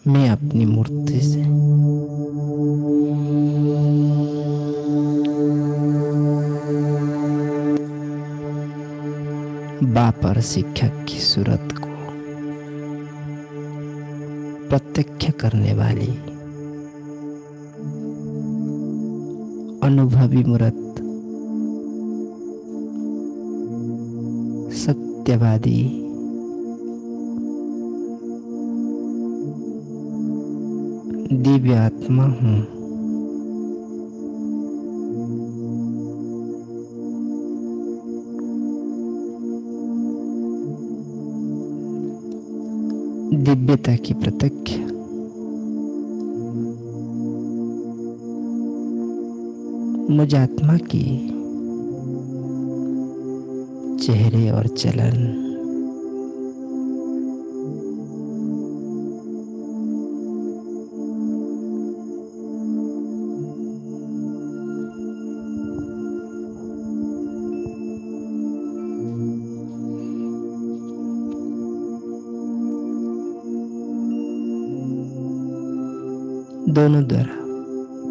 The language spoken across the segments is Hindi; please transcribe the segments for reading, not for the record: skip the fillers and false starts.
मैं अपनी मूर्ति से बापर शिक्षक की सूरत को प्रत्यक्ष करने वाली अनुभवी मूर्त सत्यवादी दिव्य आत्मा हूँ। दिव्यता की प्रत्यक्ष मुझ आत्मा की चेहरे और चलन दोनों द्वारा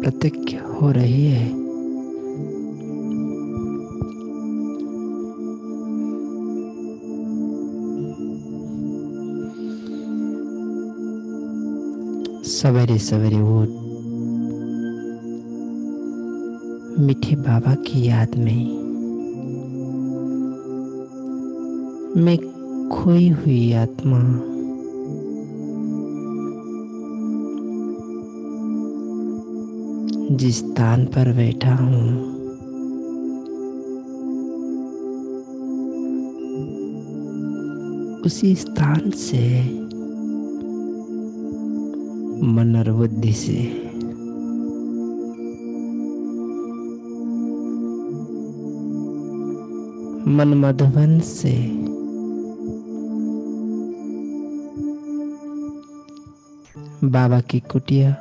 प्रत्यक्ष हो रही है। सवेरे सवेरे उठ मीठे बाबा की याद में मैं खोई हुई आत्मा जिस स्थान पर बैठा हूँ उसी स्थान से मन और बुद्धि से मन मधुबन से बाबा की कुटिया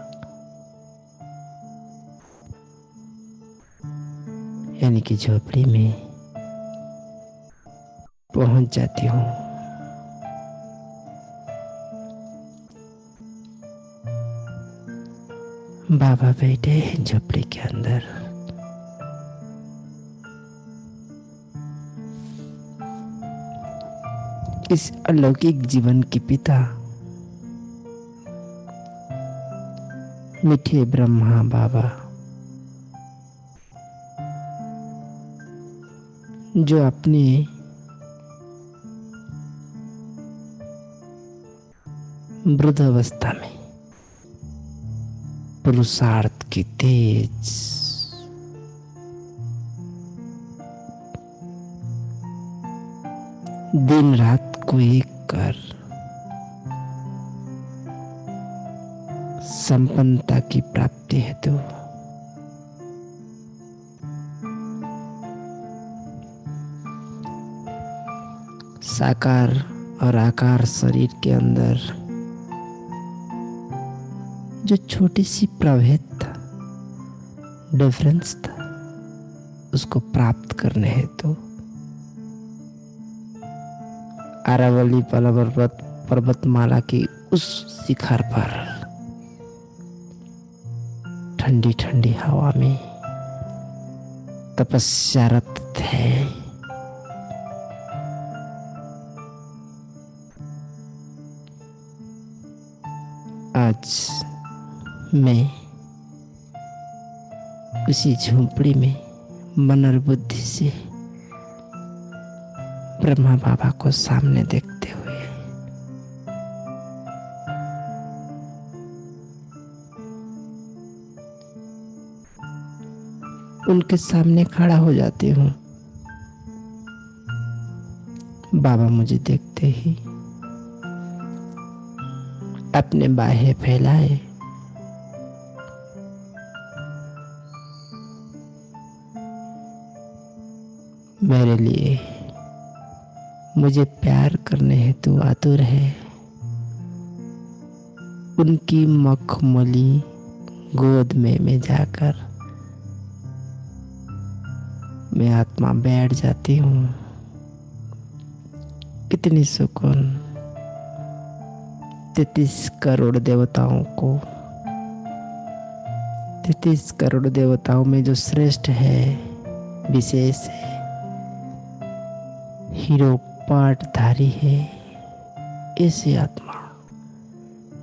यानी कि झोपड़ी में पहुंच जाती हूँ। बाबा बैठे हैं झोपड़ी के अंदर। इस अलौकिक जीवन के पिता मीठे ब्रह्मा बाबा जो अपने वृद्धावस्था में पुरुषार्थ की तेज दिन रात को एक कर संपन्नता की प्राप्ति हेतु साकार और आकार शरीर के अंदर जो छोटी सी प्रभेद था, डिफरेंस था, उसको प्राप्त करने हेतु अरावली पर्वतमाला की उस शिखर पर ठंडी ठंडी हवा में तपस्यारत थे। आज मैं उसी झोंपड़ी में मन और बुद्धि से ब्रह्मा बाबा को सामने देखते हुए उनके सामने खड़ा हो जाती हूँ। बाबा मुझे देखते ही अपने बाहें फैलाए मेरे लिए मुझे प्यार करने हेतु आतुर है। उनकी मखमली गोद में मैं जाकर मैं आत्मा बैठ जाती हूँ। कितनी सुकून, 33 करोड़ देवताओं को, 33 करोड़ देवताओं में जो श्रेष्ठ है, विशेष है, हीरो पाठधारी है, ऐसी आत्मा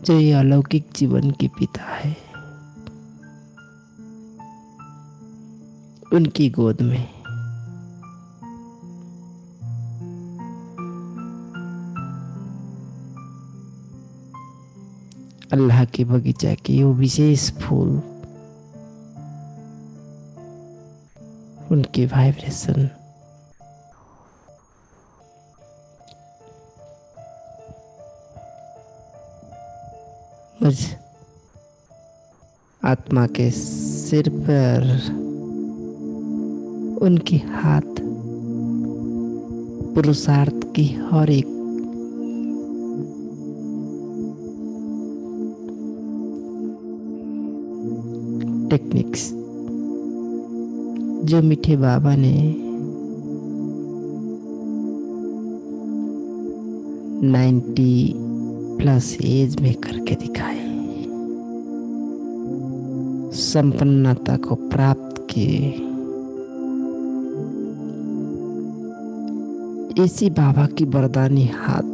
जो ये अलौकिक जीवन की पिता है, उनकी गोद में अल्लाह के बगीचा की वो विशेष फूल, उनकी वाइब्रेशन मुझ आत्मा के सिर पर, उनके हाथ पुरुषार्थ की हर एक टेक्निक्स जो मीठे बाबा ने 90+ एज में करके दिखाए, संपन्नता को प्राप्त किए, इसी बाबा की वरदानी हाथ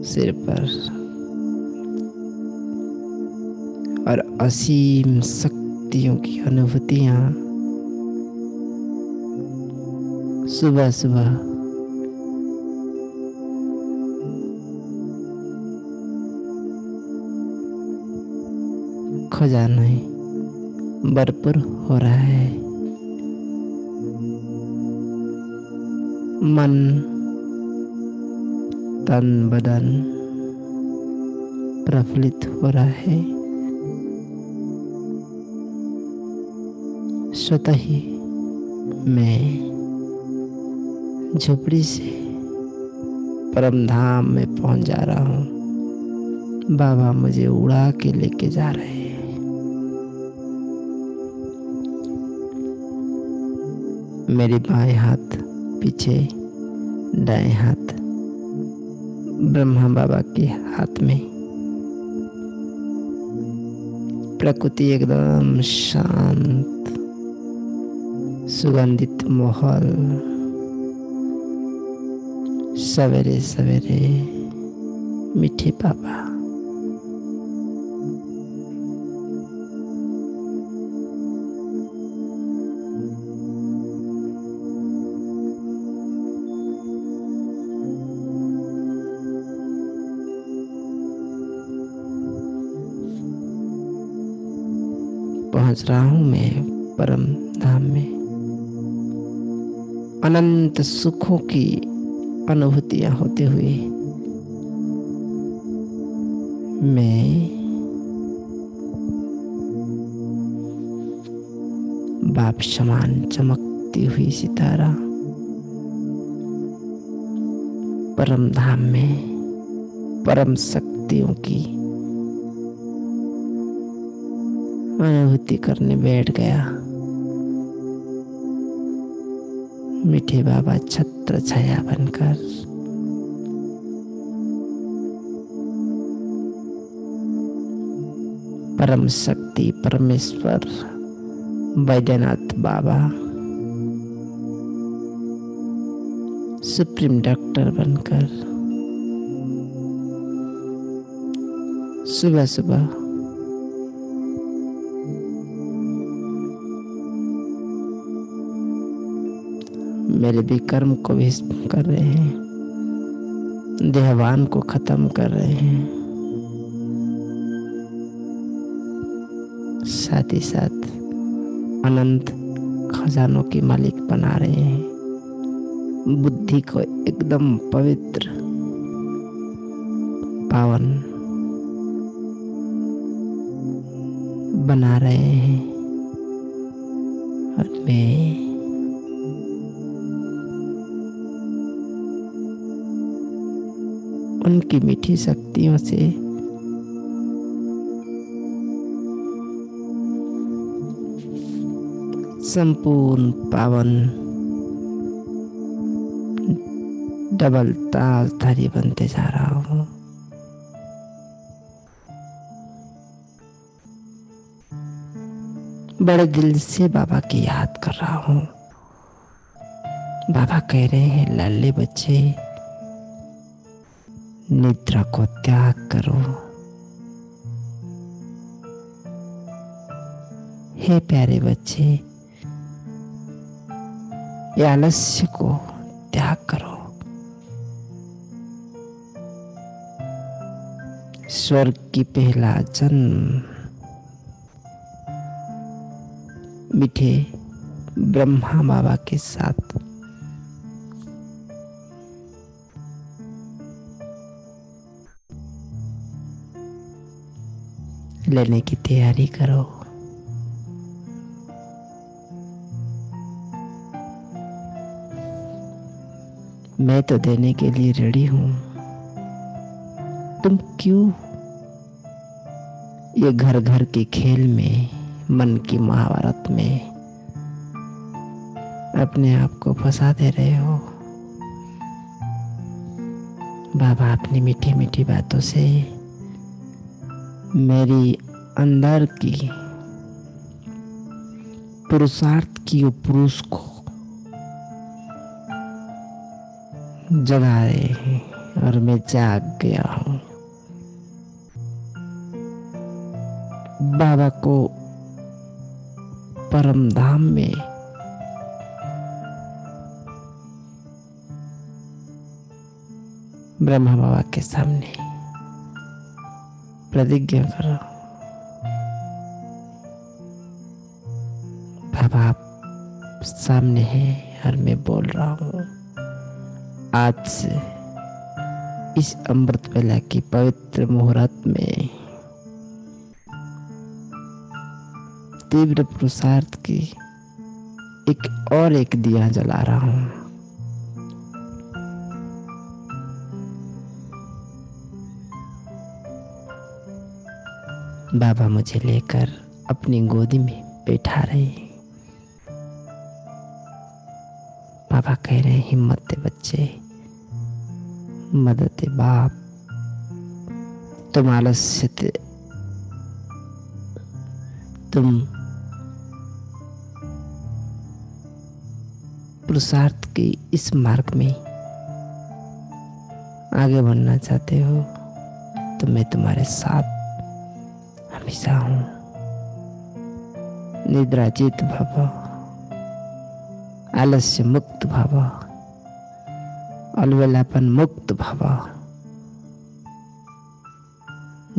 सिर पर और असीम शक्तियों की अनुभूतियां सुबह सुबह खजाना भरपूर हो रहा है। मन तन बदन प्रफुल्लित हो रहा है। स्वतः ही मैं झोपड़ी से परम धाम में पहुंच जा रहा हूँ। बाबा मुझे उड़ा के लेके जा रहे हैं। मेरे बाएं हाथ पीछे, दाएं हाथ ब्रह्मा बाबा के हाथ में। प्रकृति एकदम शांत, सुगंधित माहौल। सवेरे सवेरे मीठे बाबा पहुंच रहा हूं मैं परम धाम में। अनंत सुखों की अनुभूतियां होते हुए मैं बाप समान चमकती हुई सितारा परम धाम में परम शक्तियों की अनुभूति करने बैठ गया। मीठे बाबा छत्र छाया बनकर परम शक्ति परमेश्वर बैद्यनाथ बाबा सुप्रीम डॉक्टर बनकर सुबह सुबह मेरे भी कर्म को भी कर रहे हैं, देहवान को खत्म कर रहे हैं, साथ ही साथ अनंत खजानों की मालिक बना रहे हैं। बुद्धि को एकदम पवित्र पावन बना रहे हैं। और मैं उनकी मीठी शक्तियों से संपूर्ण पावन डबल ताजधारी बनते जा रहा हूँ। बड़े दिल से बाबा की याद कर रहा हूँ। बाबा कह रहे हैं, लाले बच्चे, निद्रा को त्याग करो। हे प्यारे बच्चे, ये आलस्य को त्याग करो। स्वर्ग की पहला जन्म मीठे ब्रह्मा बाबा के साथ लेने की तैयारी करो। मैं तो देने के लिए रेडी हूं। तुम क्यों ये घर घर के खेल में, मन की महाभारत में अपने आप को फंसा दे रहे हो? बाबा अपनी मीठी मीठी बातों से मेरी अंदर की पुरुषार्थ की पुरुष को जगा रहे हैं और मैं जाग गया हूं। बाबा को परम धाम में ब्रह्मा बाबा के सामने प्रतिज्ञा करो। बाबा आप सामने हैं और मैं बोल रहा हूँ, आज से इस अमृत वेला की पवित्र मुहूर्त में तीव्र पुरुषार्थ की एक दिया जला रहा हूं। बाबा मुझे लेकर अपनी गोदी में बैठा रहे हैं। बाबा कह रहे हैं, हिम्मत दे बच्चे, मदद दे बाप, तुम आलस्य थे, तुम पुरुषार्थ की इस मार्ग में आगे बढ़ना चाहते हो तो मैं तुम्हारे साथ हमेशा हूं। निद्राजित भव, आलस्य मुक्त भव, अलवेलापन मुक्त भव।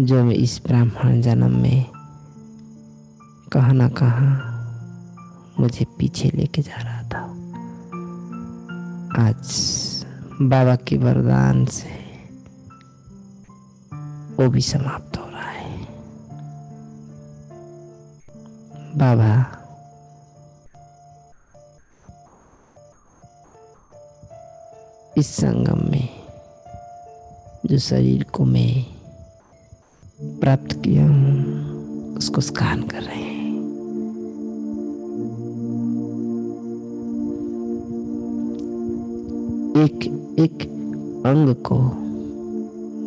जो मैं इस ब्राह्मण जन्म में कहाँ ना कहाँ मुझे पीछे लेके जा रहा था, आज बाबा के वरदान से वो भी समाप्त हो रहा है। बाबा इस संगम में जो शरीर को मैं प्राप्त किया हूँ उसको स्कान कर रहे हैं। एक एक अंग को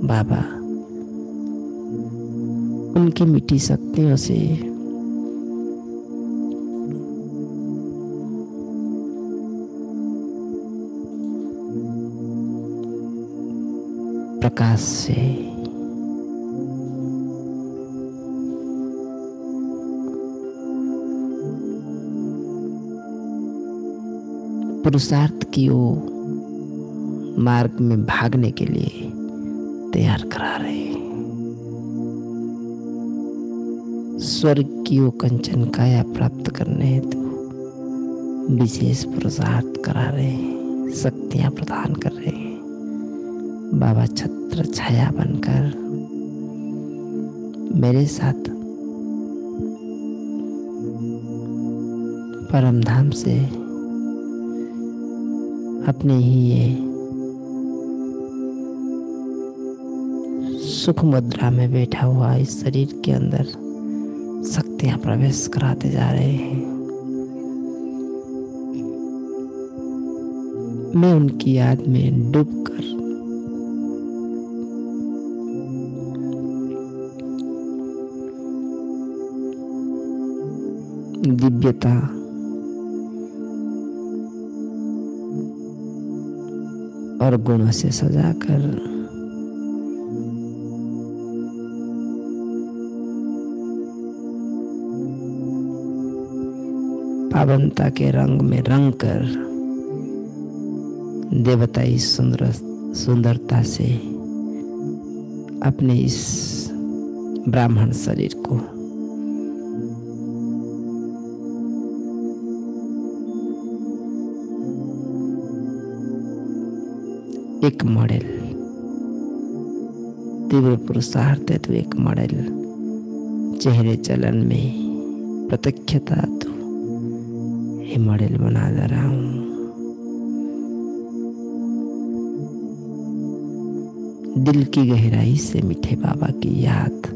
बाबा उनकी मीठी शक्तियों से प्रकाश से पुरुषार्थ की ओर मार्ग में भागने के लिए तैयार करा रहे हैं। स्वर्ग की वो कंचन काया प्राप्त करने हेतु विशेष पुरुषार्थ करा रहे हैं, शक्तियां प्रदान कर रहे हैं। बाबा छत्र छाया बनकर मेरे साथ परम धाम से अपने ही ये सुख मुद्रा में बैठा हुआ इस शरीर के अंदर शक्तियां प्रवेश कराते जा रहे हैं। मैं उनकी याद में डूबकर दिव्यता और गुणों से सजाकर पावनता के रंग में रंग कर देवता इस सुंदरता से अपने इस ब्राह्मण शरीर को एक मॉडल, तीव्र पुरुषार्थ है तो एक मॉडल, चेहरे चलन में प्रत्यक्षता तो ये मॉडल बना जा रहा हूं। दिल की गहराई से मीठे बाबा की याद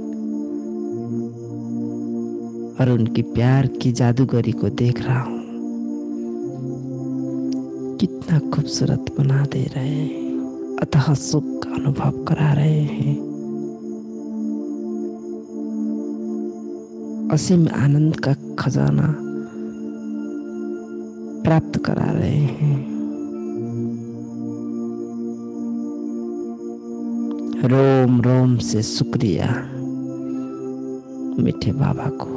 और उनकी प्यार की जादूगरी को देख रहा हूं। कितना खूबसूरत बना दे रहे हैं, अतः सुख का अनुभव करा रहे हैं, असीम आनंद का खजाना प्राप्त करा रहे हैं। रोम रोम से शुक्रिया मीठे बाबा को।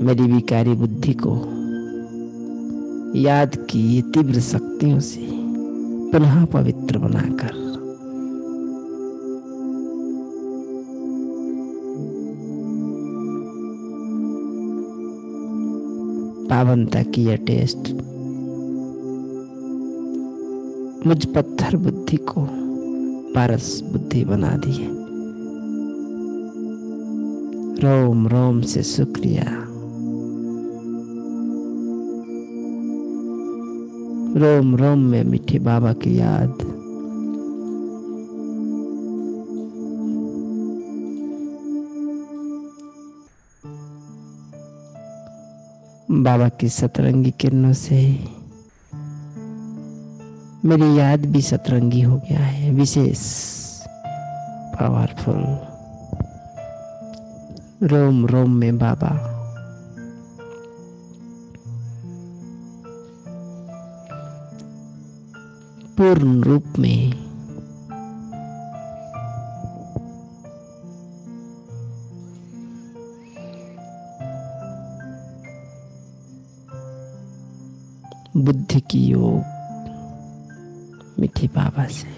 मेरी विकारी बुद्धि को याद की ये तीव्र शक्तियों से पुनः पवित्र बनाकर पावनता की यह टेस्ट मुझ पत्थर बुद्धि को पारस बुद्धि बना दी है। रोम रोम से शुक्रिया, रोम रोम में मीठे बाबा की याद। बाबा की सतरंगी किरणों से मेरी याद भी सतरंगी हो गया है, विशेष पावरफुल। रोम रोम में बाबा पूर्ण रूप में बुद्धि की योग मीठे बाबा से।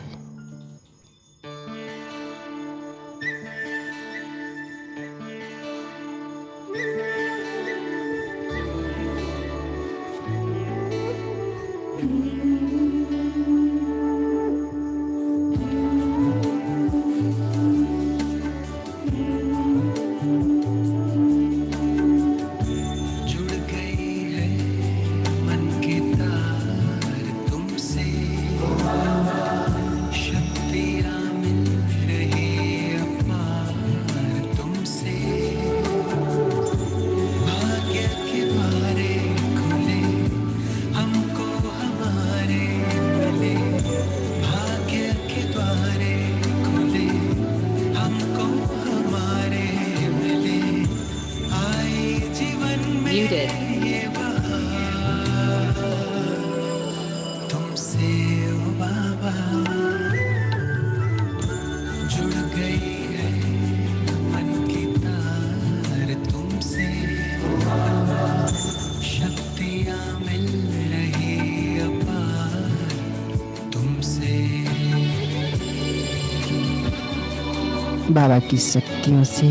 बाबा की शक्तियों से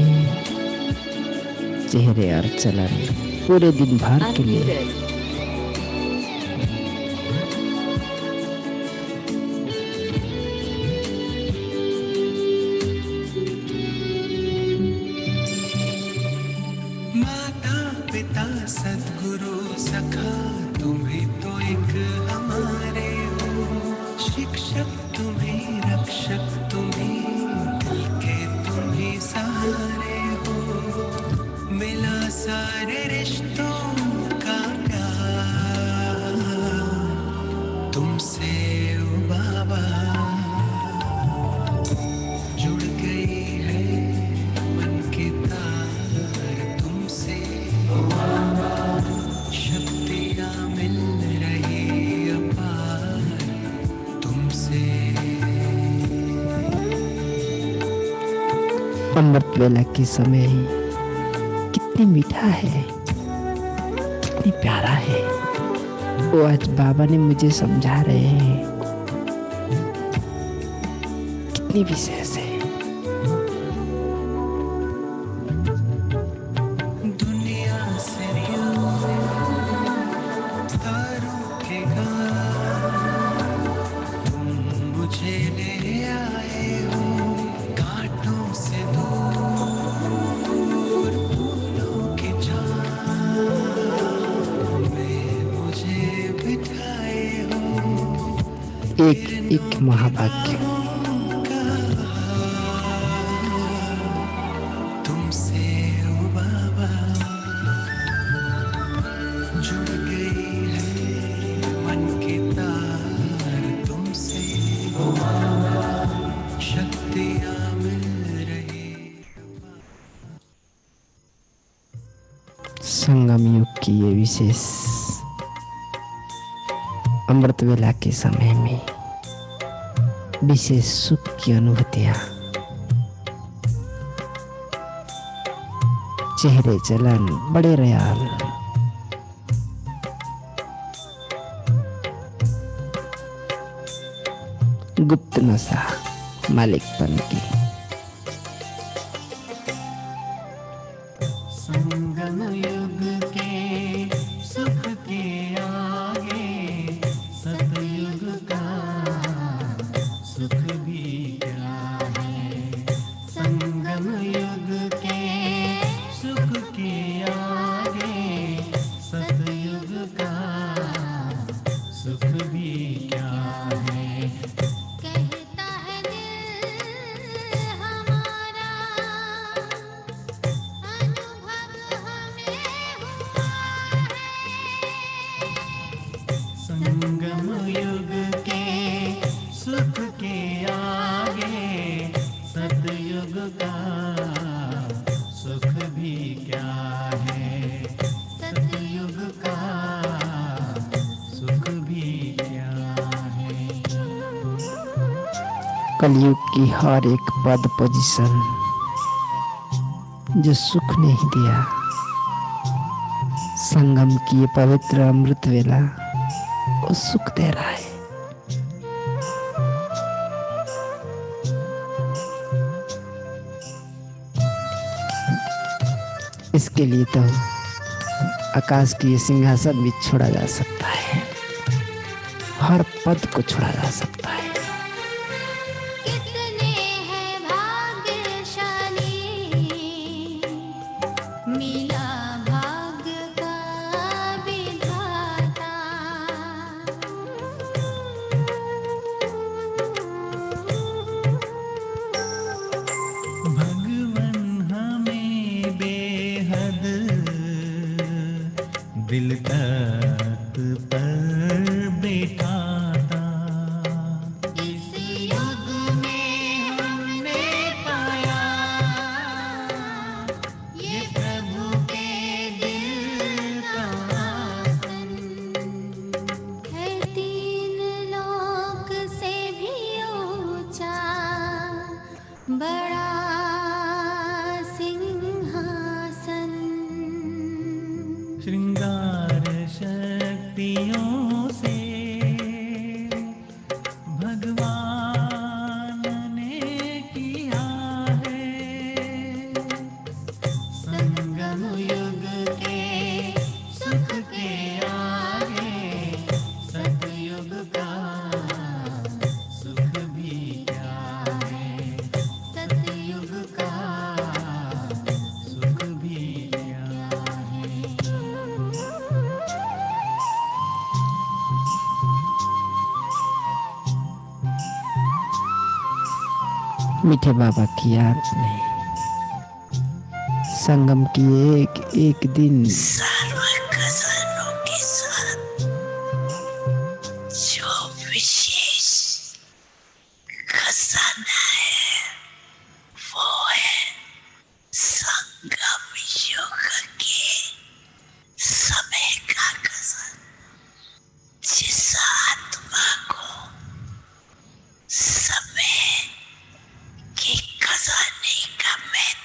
चेहरे और चलन पूरे दिन भर के लिए माता पिता सद्गुरु सखा तुम्हें तो एक हमारे हो, शिक्षक तुम्हें रक्षक तुम्हें दिल के तुम्हें सहारे हो, मिला सारे रिश्तों का प्यार। अमृत वेला के समय कितनी मीठा है, कितनी प्यारा है, वो आज बाबा ने मुझे समझा रहे हैं। कितनी विशेष है। दुनिया से तारों के तुम मुझे ले आए हो, कांटों से दूर फूलों के झाड़ में मुझे बिठाए हो। एक एक महाभाग्य। तुमसे ओ बाबा जुड़ गई है मन की तार, तुमसे ओ बाबा शक्तियाँ मिल रही। संगम युग की ये विशेष अमृत वेला के समय में विशेष सुख की अनुभूतियां, चेहरे चलन बड़े रयाल, गुप्त नशा मालिकपन की। संगम युग के सुख के आगे सतयुग का सुख भी क्या है। संगम युग के सुख के आगे सतयुग का सुख भी क्या है। कहता है दिल हमारा, अनुभव हमें हुआ है। संगम युग के सुख के आगे सतयुग का सुख भी क्या है। सतयुग का सुख भी क्या है। कलयुग की हर एक पद पोजीशन जो सुख नहीं दिया, संगम की ये पवित्र अमृत वेला वो सुख दे रहा है। इसके लिए तो आकाश की ये सिंहासन भी छोड़ा जा सकता है, हर पद को छोड़ा जा सकता है। कितने हैं भाग्यशाली, मिला भाग्य का विधाता। भगवन हमें बेहद दिल तक पर बैठाता। इस युग में हमने पाया ये प्रभु के दिल का आसन है। तीन लोक से भी ऊंचा बड़ा सिंहासन। श्रृंगार शक्तियों से भगवान ने किया है। संगम युग के सुख के आगे सतयुग का सुख भी क्या है। सतयुग का सुख भी क्या है। मीठे बाबा की याद में संगम की एक एक दिन सर्व खजानों के साथ जो विशेष खजाना है वो है संगम युग के समय का खजाना। जिस आत्मा को समय के खजाने का महत्व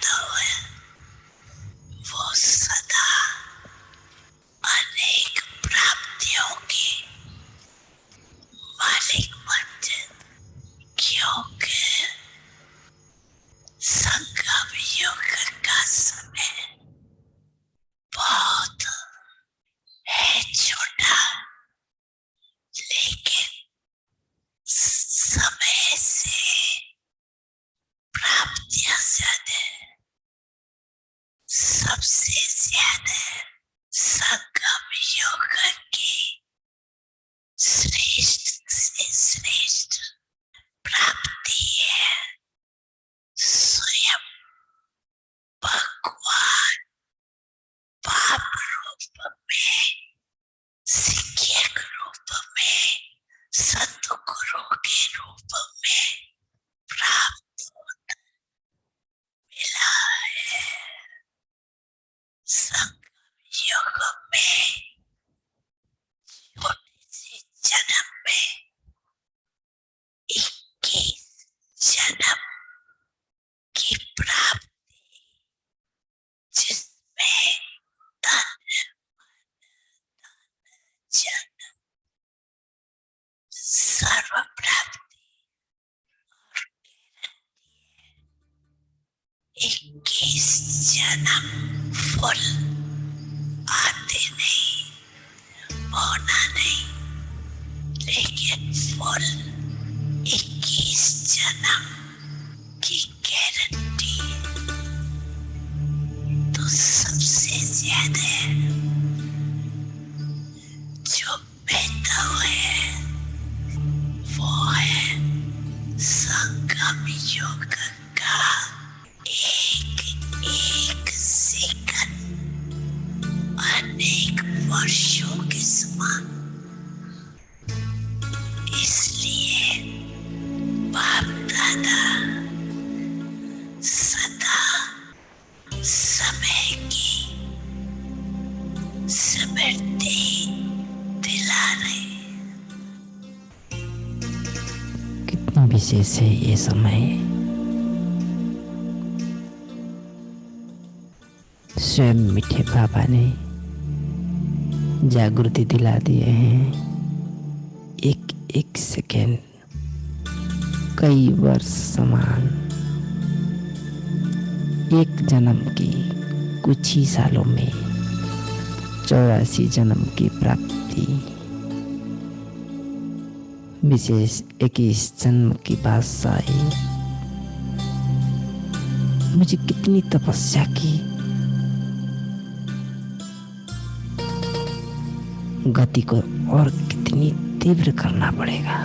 सबसे ज्यादा संगम योग के श्रेष्ठ से श्रेष्ठ प्राप्ति है स्वयं भगवान बाप रूप में, शिक्षक रूप में, सतगुरु के रूप में प्राप्त मिला है। संगम योग में छोटे से जन्म में 21 जन्म की प्राप्ति, जिसमें धन जन सर्व प्राप्ति और गारंटी है। 21 जन्म फुल आते नहीं, होना नहीं, लेकिन फुल 21 जन्म की गारंटी तो सबसे ज्यादा जो पैदा हुए वो है संगम योग का एक एक सेकंड अनेक वर्षों के समान। इसलिए बाप दादा सदा समय की स्मृति दिला रहे। कितनी विशेष है ये समय। स्वयं मीठे बाबा ने जागृति दिला दिए हैं। एक एक सेकेंड कई वर्ष समान, एक जन्म की कुछ ही सालों में 84 जन्म की प्राप्ति, विशेष 21 जन्म की बादशाही। मुझे कितनी तपस्या की, गति को और कितनी तीव्र करना पड़ेगा।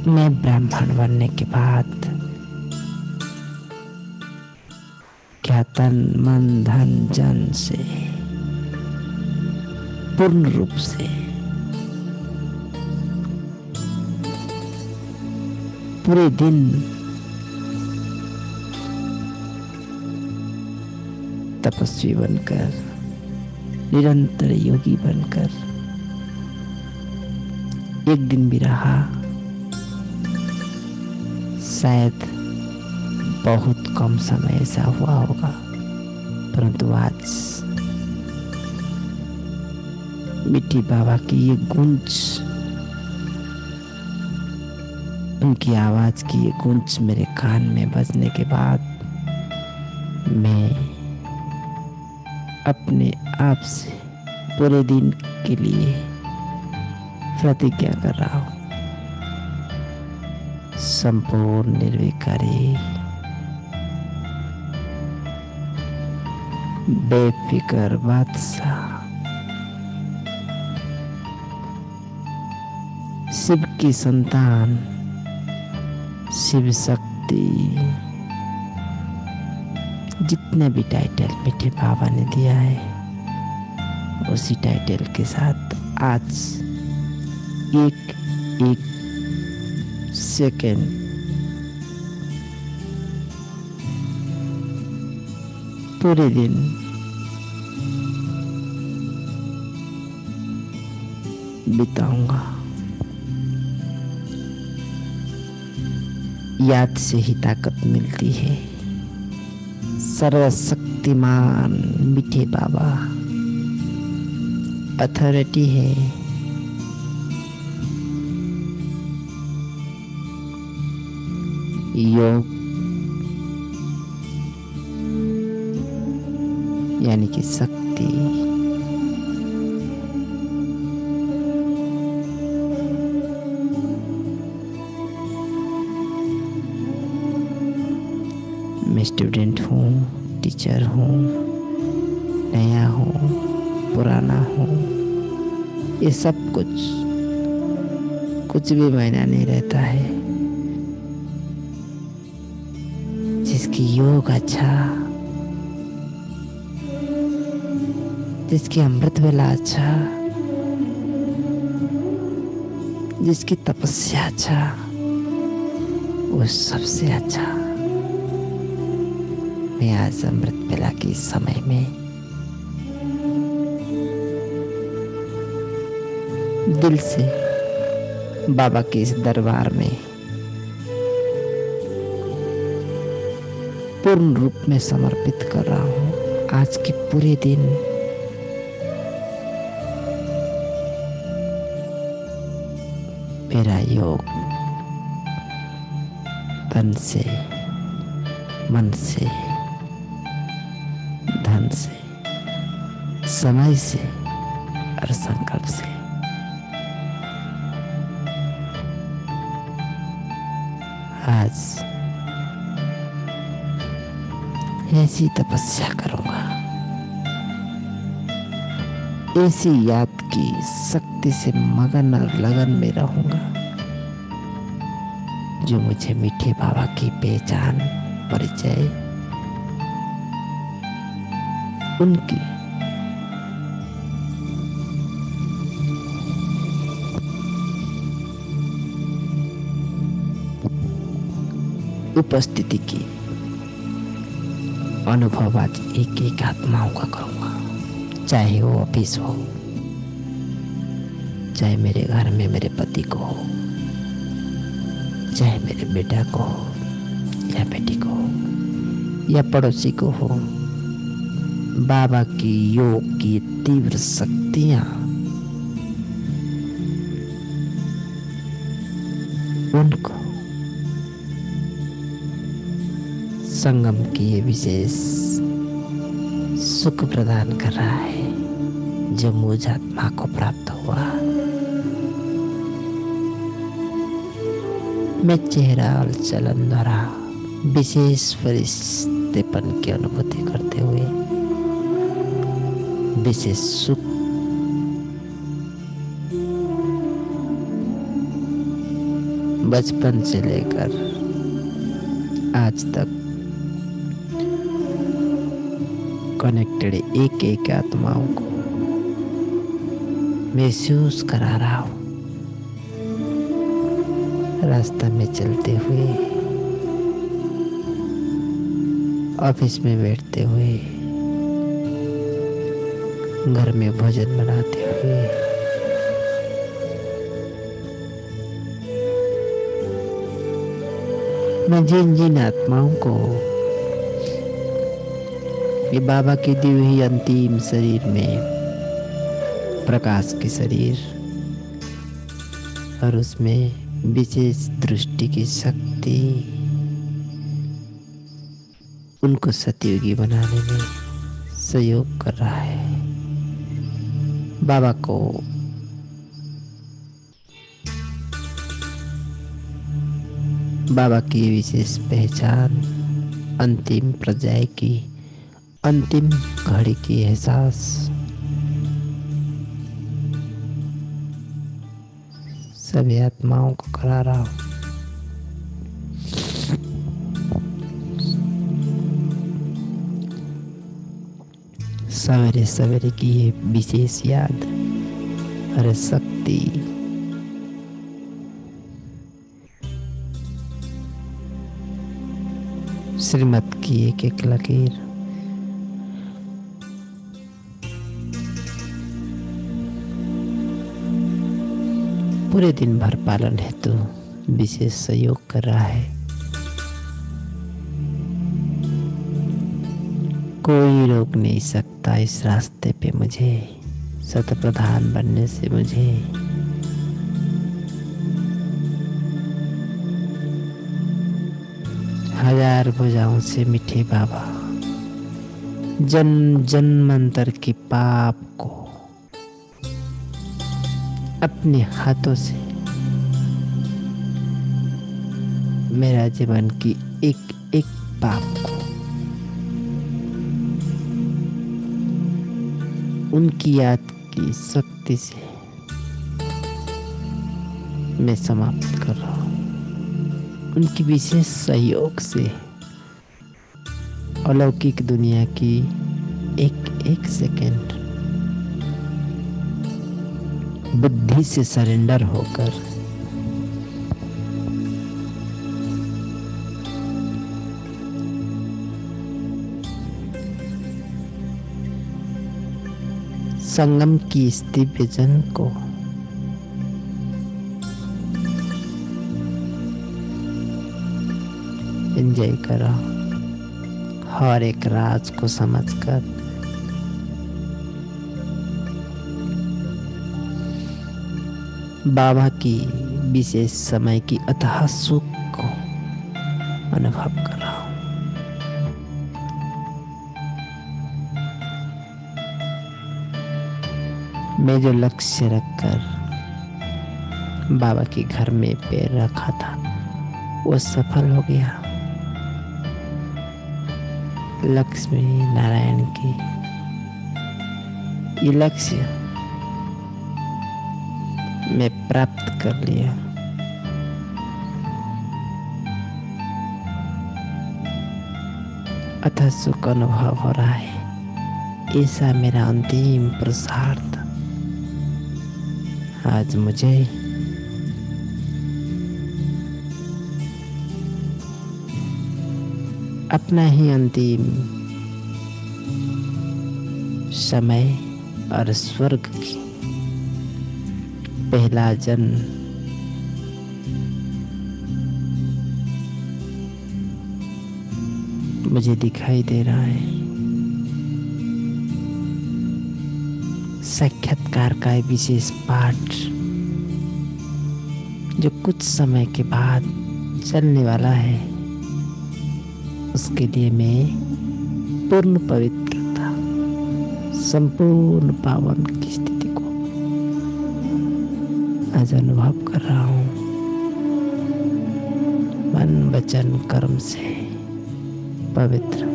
मैं ब्राह्मण बनने के बाद क्या तन मन धन जन से पूर्ण रूप से पूरे दिन तपस्वी बनकर, निरंतर योगी बनकर एक दिन भी रहा। शायद बहुत कम समय ऐसा हुआ होगा, परंतु आज मिट्टी बाबा की ये गूंज, उनकी आवाज की ये गूंज मेरे कान में बजने के बाद मैं अपने आप से पूरे दिन के लिए प्रतिज्ञा कर रहा हूं, संपूर्ण निर्विकारी, बेफिक्र बादशाह, शिव की संतान, शिव शक्ति, जितने भी टाइटल मीठे बाबा ने दिया है उसी टाइटल के साथ आज एक एक सेकेंड पूरे दिन बिताऊंगा। याद से ही ताकत मिलती है। सर्वशक्तिमान मीठे बाबा अथॉरिटी है। योग यानी कि शक्ति, मैं स्टूडेंट हूँ, टीचर हूँ, नया हूँ, पुराना हूँ, ये सब कुछ भी मायना नहीं रहता है। जिसकी योग अच्छा, जिसकी अमृत वेला अच्छा, जिसकी तपस्या अच्छा, वो सबसे अच्छा। मैं आज अमृत वेला के इस समय में दिल से बाबा के इस दरबार में पूर्ण रूप में समर्पित कर रहा हूँ। आज के पूरे दिन मेरा योग तन से, मन से, धन से, समय से और संकल्प से आज ऐसी तपस्या करूंगा, ऐसी याद की शक्ति से मगन और लगन में रहूंगा जो मुझे मीठे बाबा की पहचान, परिचय, उनकी उपस्थिति की अनुभव आज एक एक आत्माओं का करूंगा। चाहे वो ऑफिस हो, चाहे मेरे घर में मेरे पति को हो, चाहे मेरे बेटा को हो या बेटी को हो या पड़ोसी को हो, बाबा की योग की तीव्र शक्तियां उनको संगम की ये विशेष सुख प्रदान कर रहा है जो मुझ आत्मा को प्राप्त हुआ। मैं चेहरा और चलन द्वारा विशेष फरिश्तेपन की अनुभूति करते हुए विशेष सुख बचपन से लेकर आज तक कनेक्टेड एक एक आत्माओं को महसूस करा रहा हूँ। रास्ता में चलते हुए, ऑफिस में बैठते हुए, घर में भोजन बनाते हुए, मैं जिन जिन आत्माओं को ये बाबा की दी हुई अंतिम शरीर में, प्रकाश की शरीर और उसमें विशेष दृष्टि की शक्ति उनको सतयुगी बनाने में सहयोग कर रहा है। बाबा को बाबा की विशेष पहचान, अंतिम पर्याय की अंतिम घड़ी की एहसास सभी आत्माओं को करा रहा हूँ। सवेरे सवेरे की ये विशेष याद और शक्ति श्रीमत की एक एक लकीर पूरे दिन भर पालन हेतु विशेष सहयोग कर रहा है। कोई रोक नहीं सकता इस रास्ते पे मुझे, शतप्रधान बनने से मुझे। हजार भुजाओं से मीठे बाबा जन्म जन्मांतर के पाप को अपने हाथों से मेरा जीवन की एक एक पाप को उनकी याद की शक्ति से मैं समाप्त कर रहा हूँ। उनकी विशेष सहयोग से अलौकिक दुनिया की एक एक सेकंड बुद्धि से सरेंडर होकर संगम की इस दिव्य जन को एंजॉय करो। हर एक राज को समझकर बाबा की विशेष समय की अथाह सुख को अनुभव कर रहा हूं। मैं जो लक्ष्य रखकर बाबा के घर में पैर रखा था वो सफल हो गया। लक्ष्मी नारायण की ये लक्ष्य मैं प्राप्त कर लिया। अतः सुख अनुभव हो रहा है। ऐसा मेरा अंतिम पुरुषार्थ आज मुझे अपना ही अंतिम समय और स्वर्ग की पहला जन्म मुझे दिखाई दे रहा है। साक्षात्कार का विशेष पाठ जो कुछ समय के बाद चलने वाला है, उसके लिए मैं पूर्ण पवित्रता, संपूर्ण पावन की स्थिति को आज अनुभव कर रहा हूँ। मन वचन कर्म से पवित्र।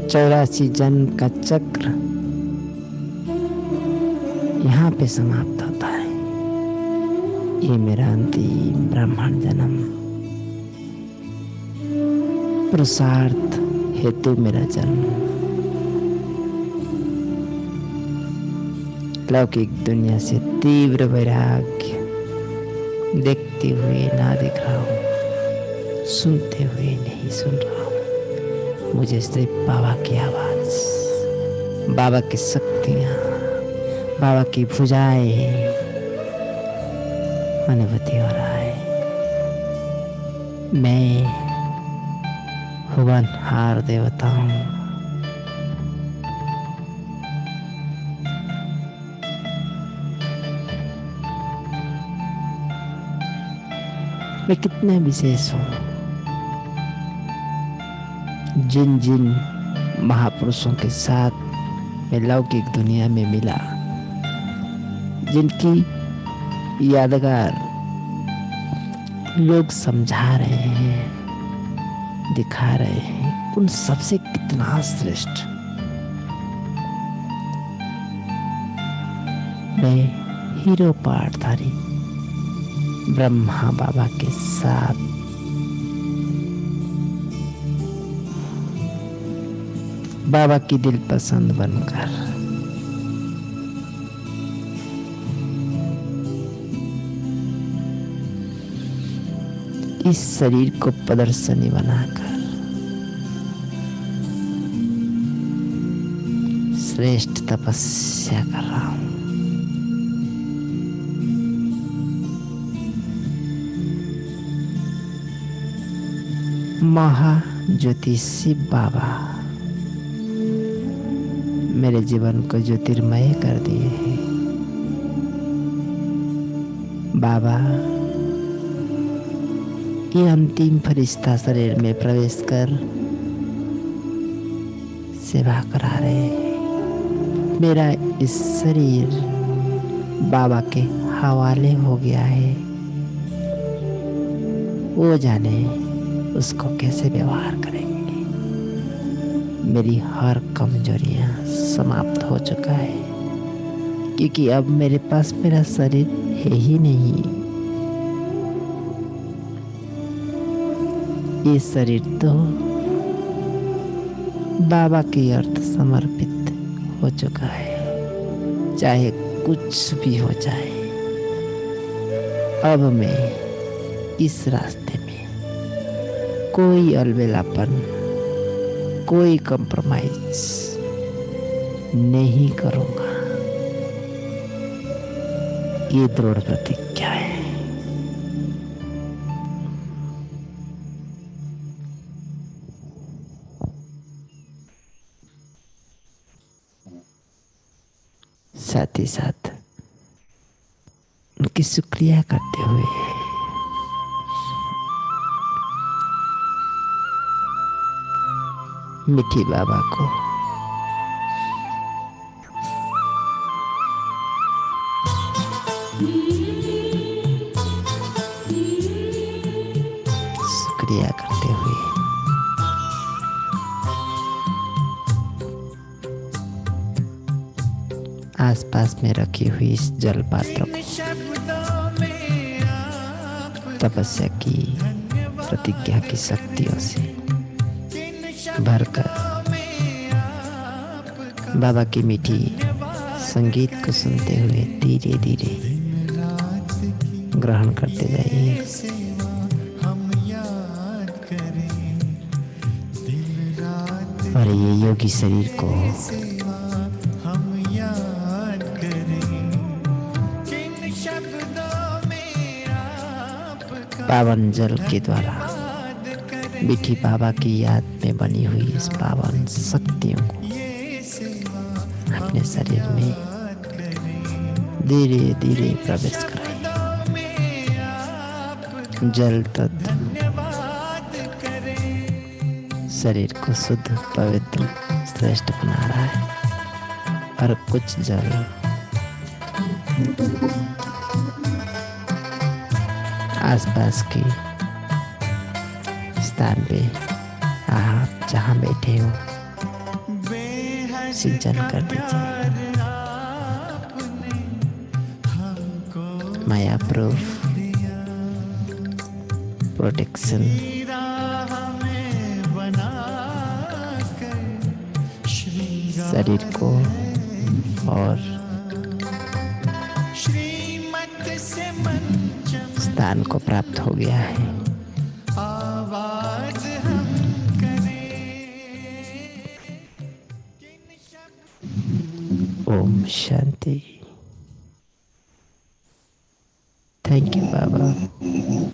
चौरासी जन्म का चक्र यहाँ पे समाप्त होता है। ये मेरा अंतिम ब्राह्मण जन्म, पुरुषार्थ हेतु मेरा जन्म, लौकिक दुनिया से तीव्र वैराग्य देखते हुए ना देख रहा हूँ, सुनते हुए नहीं सुन रहा हूँ। मुझे सिर्फ बाबा की आवाज, बाबा की शक्तियाँ, बाबा की भुजाएं अनुभूति हो रहा है। मैं हुबनहार देवता हूँ। मैं कितना विशेष हूँ। जिन जिन महापुरुषों के साथ मैं लौकिक दुनिया में मिला, जिनकी यादगार लोग समझा रहे हैं, दिखा रहे हैं, उन सबसे कितना श्रेष्ठ मैं हीरो पाठधारी ब्रह्मा बाबा के साथ बाबा की दिल पसंद बनकर इस शरीर को प्रदर्शनी बनाकर श्रेष्ठ तपस्या कर रहा हूं। महाज्योतिषी बाबा मेरे जीवन को ज्योतिर्मय कर दिए हैं। बाबा ये अंतिम फरिश्ता शरीर में प्रवेश कर सेवा करा रहे हैं। मेरा इस शरीर बाबा के हवाले हो गया है, वो जाने उसको कैसे व्यवहार करेंगे। मेरी हर कमजोरियां समाप्त हो चुका है, क्योंकि अब मेरे पास मेरा शरीर है ही नहीं। ये शरीर तो बाबा के अर्थ समर्पित हो चुका है। चाहे कुछ भी हो जाए, अब मैं इस रास्ते में कोई अलबेलापन, कोई कंप्रोमाइज नहीं करूंगा। ये दृढ़ प्रतिज्ञा है। साथ ही साथ उनकी शुक्रिया करते हुए मिठी बाबा को शुक्रिया करते हुए आसपास में रखी हुई इस जल पात्र को तपस्या की प्रतिज्ञा की शक्तियों से भरकर बाबा की मीठी संगीत को सुनते हुए धीरे धीरे ग्रहण करते जाइए। और ये योगी शरीर को पावन जल के द्वारा मिठी बाबा की याद में बनी हुई इस पावन शक्तियों को अपने शरीर में धीरे धीरे प्रवेश कराइए। जल तत्व शरीर को शुद्ध, पवित्र, श्रेष्ठ बना रहा है। और कुछ जल आसपास के स्थान पे आप जहाँ बैठे हो सिंचन कर दीजिए। माया प्रूफ प्रोटेक्शन शरीर को और स्थान को प्राप्त हो गया है। ओम शांति। Thank you Baba.